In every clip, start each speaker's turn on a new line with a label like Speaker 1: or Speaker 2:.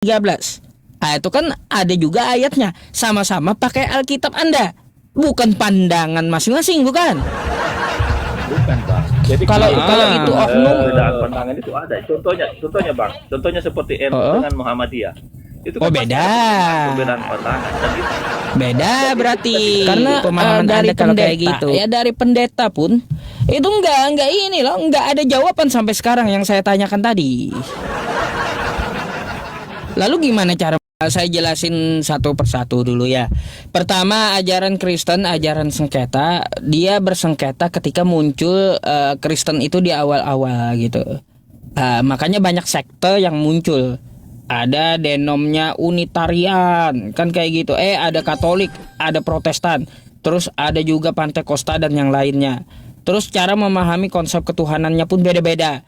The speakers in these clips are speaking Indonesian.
Speaker 1: 13. Itu kan ada juga ayatnya. Sama-sama pakai Alkitab Anda, bukan pandangan masing-masing, bukan?
Speaker 2: Bukan Bang. Jadi
Speaker 1: Kalau itu oknum,
Speaker 2: perbedaan pandangan itu ada. Contohnya Bang. Contohnya seperti NU dengan Muhammadiyah. Itu kan
Speaker 1: beda.
Speaker 2: Perbedaan pandangan. Jadi,
Speaker 1: beda berarti. Karena pemahaman dari Anda kalau kayak gitu. Ya dari pendeta pun itu enggak ini loh, enggak ada jawaban sampai sekarang yang saya tanyakan tadi. Lalu gimana cara? Saya jelasin satu persatu dulu ya. Pertama, ajaran Kristen, ajaran sengketa. Dia bersengketa ketika muncul Kristen itu di awal-awal gitu. Makanya banyak sekte yang muncul. Ada denomnya Unitarian, kan kayak gitu. Ada Katolik, ada Protestan. Terus ada juga Pantekosta dan yang lainnya. Terus cara memahami konsep ketuhanannya pun beda-beda.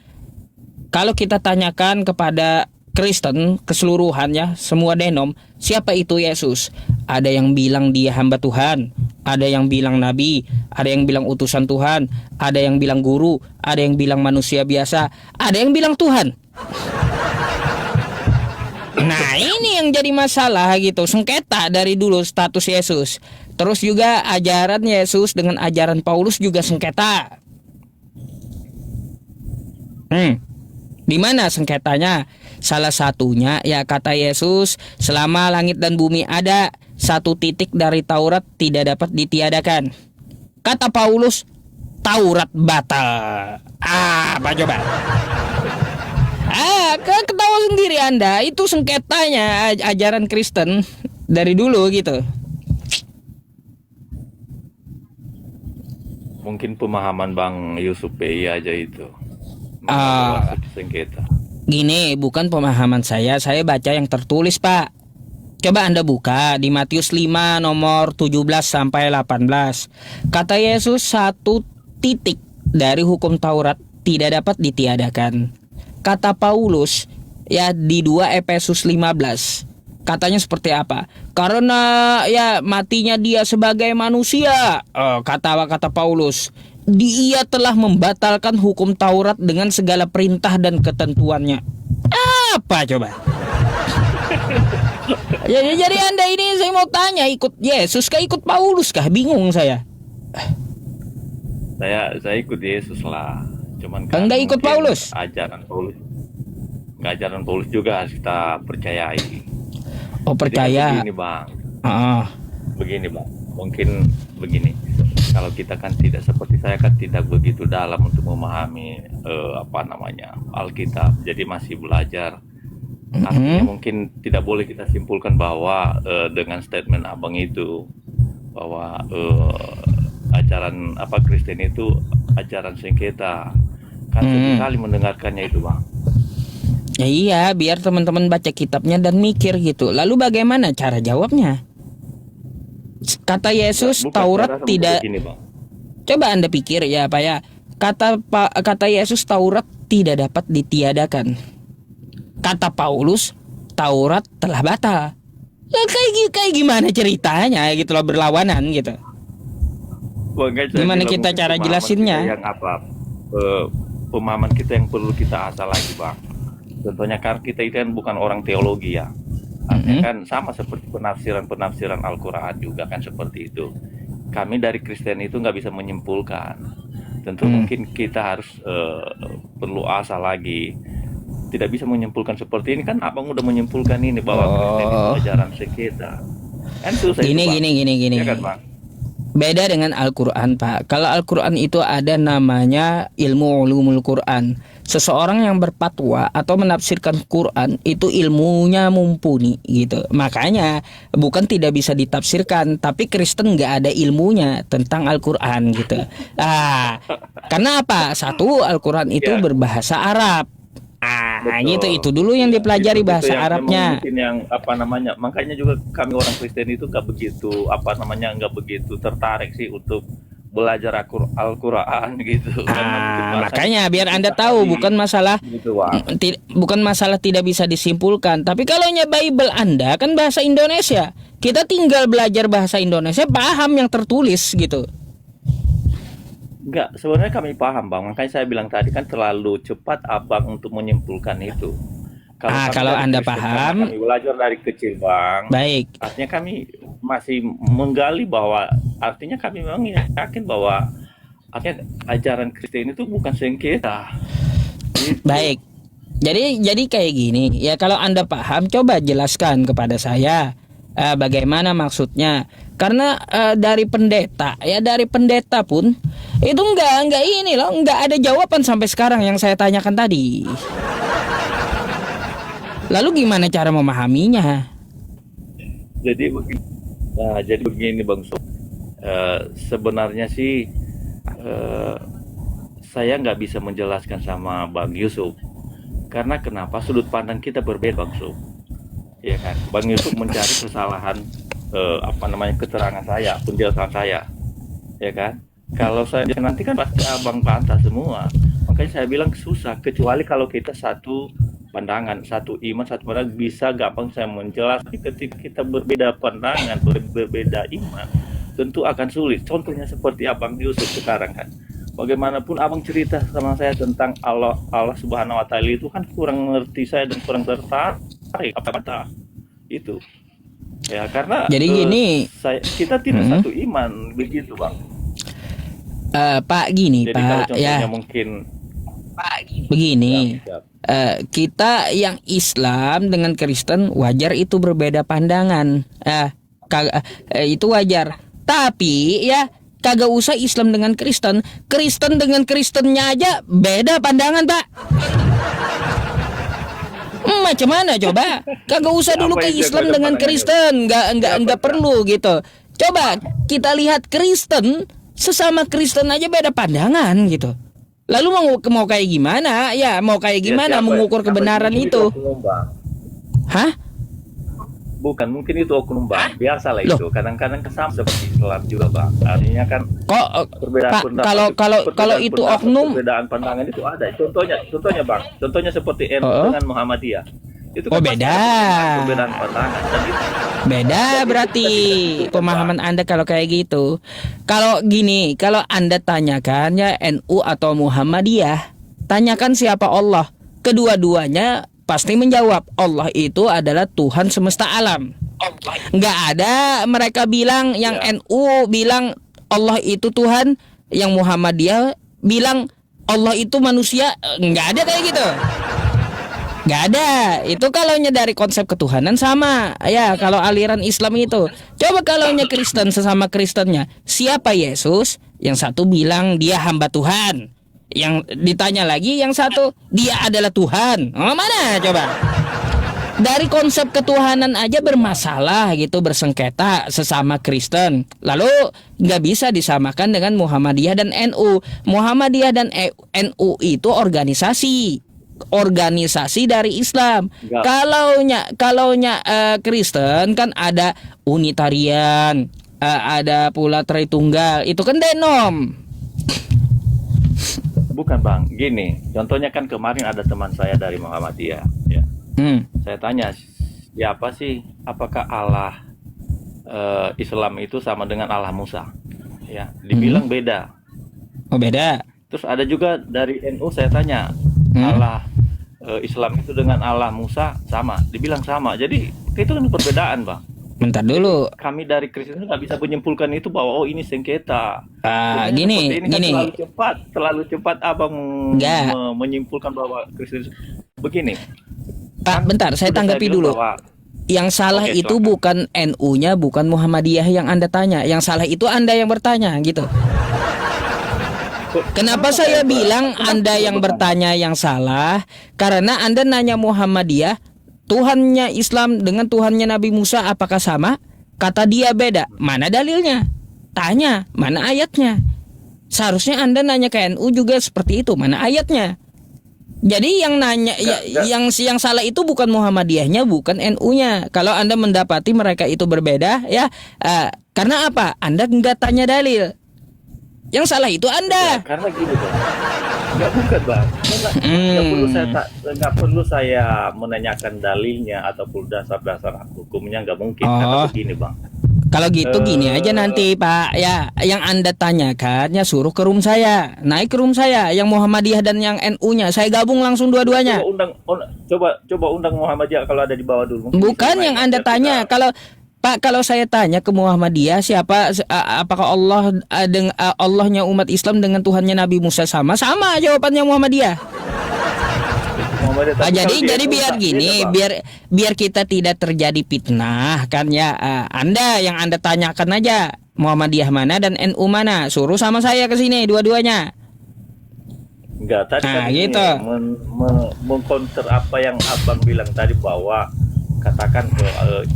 Speaker 1: Kalau kita tanyakan kepada Kristen keseluruhannya, semua denom, siapa itu Yesus? Ada yang bilang dia hamba Tuhan, ada yang bilang nabi, ada yang bilang utusan Tuhan, ada yang bilang guru, ada yang bilang manusia biasa, ada yang bilang Tuhan. Nah, ini yang jadi masalah gitu, sengketa dari dulu status Yesus. Terus juga ajaran Yesus dengan ajaran Paulus juga sengketa. Di mana sengketanya? Salah satunya ya kata Yesus, selama langit dan bumi ada, satu titik dari Taurat tidak dapat ditiadakan. Kata Paulus, Taurat batal. Apa coba? Ketawa sendiri Anda, itu sengketanya ajaran Kristen dari dulu gitu.
Speaker 2: mungkin pemahaman Bang Yusuf PI aja itu. Sengketa.
Speaker 1: Gini, bukan pemahaman saya baca yang tertulis, Pak. Coba Anda buka di Matius 5 nomor 17 sampai 18. Kata Yesus, satu titik dari hukum Taurat tidak dapat ditiadakan. Kata Paulus ya di 2 Efesus 15. Katanya seperti apa? Karena ya matinya dia sebagai manusia. Kata Paulus, dia telah membatalkan hukum Taurat dengan segala perintah dan ketentuannya. Apa coba? Jadi Anda ini saya mau tanya, ikut Yesus kah ikut Paulus kah? Bingung saya.
Speaker 2: Saya ikut Yesus lah. Cuman
Speaker 1: kan enggak ikut Paulus.
Speaker 2: Ajaran Paulus juga harus kita percayai.
Speaker 1: Percaya.
Speaker 2: Begini Bang.
Speaker 1: Begini
Speaker 2: Bang. Mungkin begini. Kalau kita kan tidak seperti saya kan tidak begitu dalam untuk memahami Alkitab. Jadi masih belajar. Artinya mungkin tidak boleh kita simpulkan bahwa dengan statement Abang itu bahwa ajaran Kristen itu ajaran sengketa. Kan sering kali mendengarkannya itu Bang.
Speaker 1: Ya iya, biar teman-teman baca kitabnya dan mikir gitu. Lalu bagaimana cara jawabnya? Kata Yesus, Taurat tidak.
Speaker 2: Begini, Bang.
Speaker 1: Coba Anda pikir ya, Pak ya. Kata Yesus, Taurat tidak dapat ditiadakan. Kata Paulus, Taurat telah batal. Ya, kayak gimana ceritanya gitu loh, berlawanan gitu. Gimana kita cara jelasinnya?
Speaker 2: Pemahaman kita yang perlu kita asah lagi Bang. Contohnya kan kita itu kan bukan orang teologi ya. Artinya kan sama seperti penafsiran Al-Quran juga kan seperti itu. Kami dari Kristen itu nggak bisa menyimpulkan. Tentu mungkin kita harus perlu asah lagi. Tidak bisa menyimpulkan seperti ini kan Abang udah menyimpulkan ini bahwa Kristen itu ajaran sengketa. Kan susah
Speaker 1: gini.
Speaker 2: Ya kan, Bang?
Speaker 1: Beda dengan Al-Quran Pak. Kalau Al-Quran itu ada namanya ilmu ulumul Quran. Seseorang yang berfatwa atau menafsirkan Quran itu ilmunya mumpuni gitu. Makanya bukan tidak bisa ditafsirkan, tapi Kristen nggak ada ilmunya tentang Al-Quran gitu. Karena apa? Satu, Al-Quran itu berbahasa Arab. Betul. Itu dulu yang dipelajari bahasa Arabnya.
Speaker 2: Mungkin yang makanya juga kami orang Kristen itu nggak begitu tertarik sih untuk belajar Al-Quran gitu.
Speaker 1: Makanya biar Anda tahu bukan masalah gitu, bukan masalah tidak bisa disimpulkan, tapi kalau Bible Anda kan bahasa Indonesia, kita tinggal belajar bahasa Indonesia, paham yang tertulis gitu.
Speaker 2: Enggak, sebenarnya kami paham Bang. Makanya saya bilang tadi kan terlalu cepat Abang untuk menyimpulkan itu.
Speaker 1: Kalau
Speaker 2: dari
Speaker 1: Anda
Speaker 2: Kristen,
Speaker 1: paham,
Speaker 2: kami belajar dari kecil, Bang.
Speaker 1: baik.
Speaker 2: Artinya kami masih menggali bahwa artinya kami memang yakin bahwa artinya ajaran Kristen itu bukan sengketa. Gitu.
Speaker 1: Baik. Jadi kayak gini, ya kalau Anda paham coba jelaskan kepada saya bagaimana maksudnya. Karena dari pendeta pun itu enggak ini loh, enggak ada jawaban sampai sekarang yang saya tanyakan tadi. Lalu gimana cara memahaminya?
Speaker 2: Jadi begini Bang Sob. Sebenarnya sih saya nggak bisa menjelaskan sama Bang Yusuf. Karena kenapa sudut pandang kita berbeda Bang Sob. Ya kan, Bang Yusuf mencari kesalahan keterangan saya, penjelasan saya, ya kan. Kalau saya nanti kan pasti abang bantah semua. Makanya saya bilang susah, kecuali kalau kita satu pandangan, satu iman, satu pandangan bisa gampang saya menjelaskan. Ketika kita berbeda pandangan, berbeda iman, tentu akan sulit. Contohnya seperti abang Yusuf sekarang kan. Bagaimanapun abang cerita sama saya tentang Allah Subhanahu Wa Taala itu kan kurang ngerti saya dan kurang tertarik apa itu. Ya karena
Speaker 1: jadi gini,
Speaker 2: kita tidak satu iman begitu Bang.
Speaker 1: Pak gini
Speaker 2: jadi,
Speaker 1: Pak ya.
Speaker 2: Mungkin
Speaker 1: begini.
Speaker 2: Siap.
Speaker 1: Kita yang Islam dengan Kristen wajar itu berbeda pandangan. Itu wajar. Tapi ya kagak usah Islam dengan Kristen. Kristen dengan Kristennya aja beda pandangan Pak. Macam mana coba? Kagak usah dulu ke Islam dengan Kristen, nggak perlu gitu. Coba kita lihat Kristen sesama Kristen aja beda pandangan gitu. Lalu mau kayak gimana? Ya mau kayak gimana mengukur kebenaran itu? Hah?
Speaker 2: Bukan, mungkin itu oknum Bang. Biasalah itu. Kadang-kadang kesam seperti Islam juga Bang. Artinya kan
Speaker 1: Pak, kalau itu oknum,
Speaker 2: perbedaan pandangan itu ada. Contohnya Bang. Contohnya seperti NU dengan Muhammadiyah. Itu kan
Speaker 1: beda.
Speaker 2: Perbedaan pandangan.
Speaker 1: Beda berarti pemahaman Anda kalau kayak gitu. Kalau gini, kalau Anda tanyakan ya NU atau Muhammadiyah, tanyakan siapa Allah. Kedua-duanya pasti menjawab Allah itu adalah Tuhan semesta alam. Nggak ada mereka bilang yang NU bilang Allah itu Tuhan, yang Muhammadiyah bilang Allah itu manusia. Nggak ada kayak gitu. Nggak ada. Itu kalaunya dari konsep ketuhanan sama. Ya kalau aliran Islam itu. Coba kalaunya Kristen sesama Kristennya, siapa Yesus? Yang satu bilang dia hamba Tuhan. Yang ditanya lagi yang satu dia adalah Tuhan. Mana coba? Dari konsep ketuhanan aja bermasalah gitu, bersengketa sesama Kristen. Lalu nggak bisa disamakan dengan Muhammadiyah dan NU. Muhammadiyah dan NU itu organisasi dari Islam. Kalaunya Kristen kan ada Unitarian, ada pula Tritunggal. Itu kan denom.
Speaker 2: Bukan Bang, gini, contohnya kan kemarin ada teman saya dari Muhammadiyah, ya. Saya tanya, siapa sih, apakah Allah Islam itu sama dengan Allah Musa? Ya, dibilang beda.
Speaker 1: Oh beda.
Speaker 2: Terus ada juga dari NU saya tanya, Allah Islam itu dengan Allah Musa sama? Dibilang sama. Jadi itu kan perbedaan Bang.
Speaker 1: Bentar dulu.
Speaker 2: Kami dari Kristen nggak bisa menyimpulkan itu bahwa ini sengketa.
Speaker 1: Gini.
Speaker 2: Terlalu cepat abang menyimpulkan bahwa Kristen begini.
Speaker 1: Pak, bentar, saya tanggapi dulu. Yang salah itu bukan NU-nya, bukan Muhammadiyah yang Anda tanya. Yang salah itu Anda yang bertanya, gitu. Kenapa saya bilang Anda yang bertanya yang salah? Karena Anda nanya Muhammadiyah, Tuhannya Islam dengan Tuhannya Nabi Musa apakah sama? Kata dia beda. Mana dalilnya? Tanya, mana ayatnya? Seharusnya Anda nanya ke NU juga seperti itu, mana ayatnya? Jadi yang nanya yang salah itu bukan Muhammadiyahnya, bukan NU-nya. Kalau Anda mendapati mereka itu berbeda, ya karena apa? Anda nggak tanya dalil. Yang salah itu Anda.
Speaker 2: Ya, karena gini Bang. Bukan Bang. Nggak perlu saya menanyakan dalilnya ataupun dasar-dasar hukumnya, nggak mungkin. Karena begini Bang.
Speaker 1: Kalau gitu gini aja nanti Pak, ya yang Anda tanyakan ya suruh ke room saya, naik ke room saya, yang Muhammadiyah dan yang NU-nya, saya gabung langsung dua-duanya.
Speaker 2: Coba undang Muhammadiyah kalau ada di bawah dulu. Mungkin
Speaker 1: Bukan yang Anda tanya, kalau Pak, kalau saya tanya ke Muhammadiyah siapa, apakah Allah Allahnya umat Islam dengan Tuhannya Nabi Musa sama jawabannya Muhammadiyah. Jadi biar gini, biar kita tidak terjadi fitnah kan ya. Yang Anda tanyakan aja Muhammadiyah mana dan NU mana, suruh sama saya ke sini dua-duanya.
Speaker 2: Enggak, tadi
Speaker 1: Nah,
Speaker 2: kan
Speaker 1: gitu.
Speaker 2: mengcounter apa yang Abang bilang tadi, bahwa katakan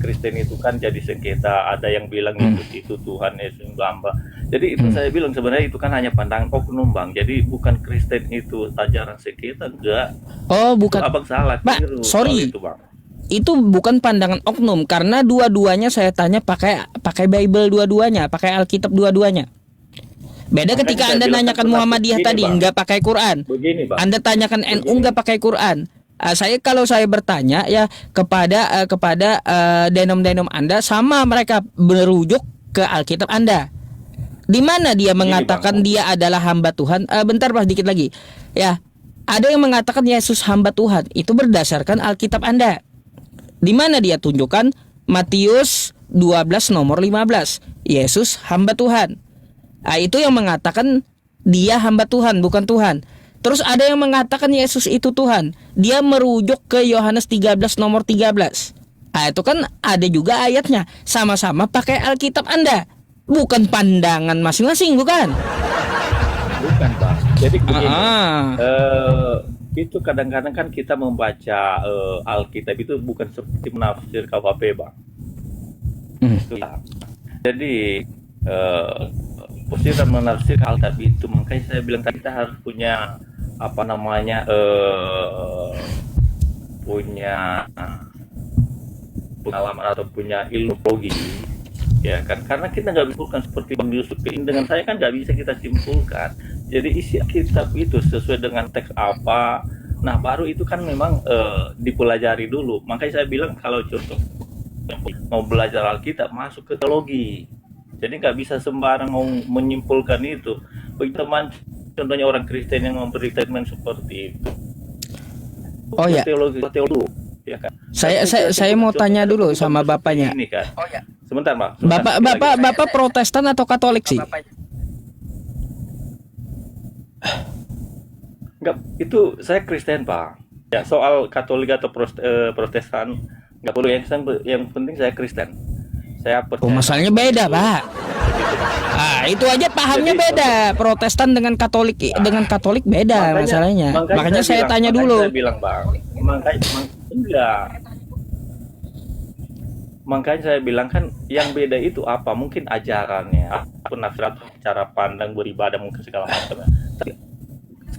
Speaker 2: Kristen itu kan jadi sengketa, ada yang bilang itu Tuhan Yesus hamba. Jadi itu saya bilang sebenarnya itu kan hanya pandangan oknum Bang. Jadi bukan Kristen itu ajaran sengketa, enggak.
Speaker 1: Oh, bukan.
Speaker 2: Itu Abang salah,
Speaker 1: Pak,
Speaker 2: keliru
Speaker 1: sorry.
Speaker 2: soal itu Bang.
Speaker 1: Itu bukan pandangan oknum karena dua-duanya saya tanya pakai Bible dua-duanya, pakai Alkitab dua-duanya. Beda
Speaker 2: Makanya
Speaker 1: ketika
Speaker 2: saya
Speaker 1: Anda
Speaker 2: bilang
Speaker 1: nanyakan
Speaker 2: kan
Speaker 1: Muhammadiyah
Speaker 2: begini,
Speaker 1: tadi
Speaker 2: Bang.
Speaker 1: nggak pakai Quran.
Speaker 2: Begini Bang.
Speaker 1: Anda tanyakan NU nggak pakai Quran. Kalau saya bertanya ya kepada denom-denom Anda, sama mereka merujuk ke Alkitab Anda. Di mana dia mengatakan
Speaker 2: Bang.
Speaker 1: dia adalah hamba Tuhan? Bentar Pak, dikit lagi. Ya, ada yang mengatakan Yesus hamba Tuhan. Itu berdasarkan Alkitab Anda. Di mana dia tunjukkan? Matius 12 nomor 15. Yesus hamba Tuhan. Itu yang mengatakan dia hamba Tuhan, bukan Tuhan. Terus ada yang mengatakan Yesus itu Tuhan. Dia merujuk ke Yohanes 13 nomor 13. Itu kan ada juga ayatnya. Sama-sama pakai Alkitab Anda. Bukan pandangan masing-masing, bukan?
Speaker 2: Bukan Bang. Jadi begini.
Speaker 1: Ah.
Speaker 2: Itu kadang-kadang kan kita membaca Alkitab itu bukan seperti menafsir KUHP Bang. Itulah. Jadi posisi dan menafsir Alkitab itu, makanya saya bilang tadi kita harus punya punya pengalaman atau punya ilmu logi, ya kan, karena kita nggak simpulkan seperti Bang Yusuf ini dengan saya kan nggak bisa kita simpulkan. Jadi isi kitab itu sesuai dengan teks apa, nah baru itu kan memang dipelajari dulu. Makanya saya bilang kalau contoh mau belajar Alkitab masuk ke teologi, jadi nggak bisa sembarang mau menyimpulkan itu. Begitu contohnya orang Kristen yang memberi statement seperti itu.
Speaker 1: Oh ya.
Speaker 2: Teologi, ya kan.
Speaker 1: Saya mau tanya dulu sama bapaknya.
Speaker 2: Ini kan. Oh ya. Sebentar, Pak.
Speaker 1: Bapak Protestan atau Katolik sih?
Speaker 2: Enggak, itu saya Kristen, Pak. Ya, soal Katolik atau Protestan enggak perlu, yang penting saya Kristen. Saya percaya.
Speaker 1: Masalahnya beda, Pak. Itu aja pahamnya beda. Protestan dengan Katolik beda masalahnya. Makanya saya tanya dulu.
Speaker 2: Saya bilang, Bang. Makanya saya bilang kan yang beda itu apa? Mungkin ajarannya, penafsiran, cara pandang beribadah, mungkin segala macam. Tapi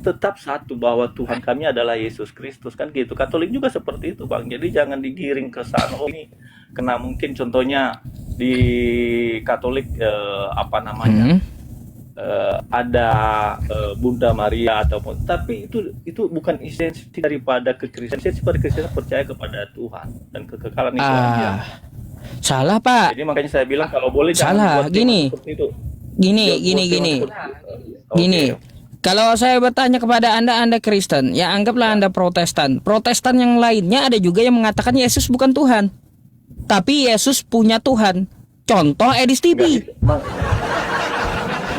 Speaker 2: tetap satu, bahwa Tuhan kami adalah Yesus Kristus, kan gitu. Katolik juga seperti itu, Bang. Jadi jangan digiring ke sana. Ini kena mungkin contohnya di Katolik ada Bunda Maria ataupun, tapi itu bukan esensi daripada kekristenan. Esensi pada Kristen percaya kepada Tuhan dan kekekalan itu aja.
Speaker 1: Salah, Pak.
Speaker 2: Jadi makanya saya bilang kalau boleh
Speaker 1: salah.
Speaker 2: jangan
Speaker 1: Gini. Gini. Kalau saya bertanya kepada Anda Kristen, ya anggaplah Anda Protestan. Protestan yang lainnya ada juga yang mengatakan Yesus bukan Tuhan, tapi Yesus punya Tuhan. Contoh Edis TV.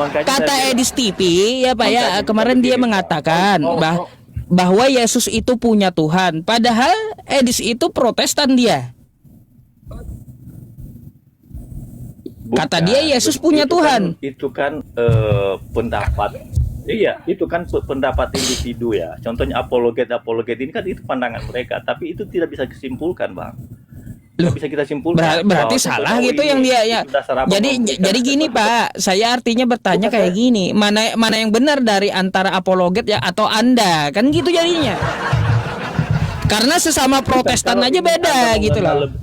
Speaker 1: Kata Edis TV ya Pak ya, kemarin dia mengatakan bahwa Yesus itu punya Tuhan. Padahal Edis itu Protestan dia. Kata dia Yesus punya Tuhan.
Speaker 2: Itu kan pendapat. Iya, itu kan pendapat individu ya. Contohnya apologet ini kan itu pandangan mereka, tapi itu tidak bisa disimpulkan, Bang. Loh, bisa kita simpulkan.
Speaker 1: Berarti salah gitu yang dia ya. Jadi gini Pak, saya artinya bertanya kayak gini, mana yang benar dari antara apologet ya atau Anda, kan gitu jadinya. Karena sesama Protestan aja beda gitu loh.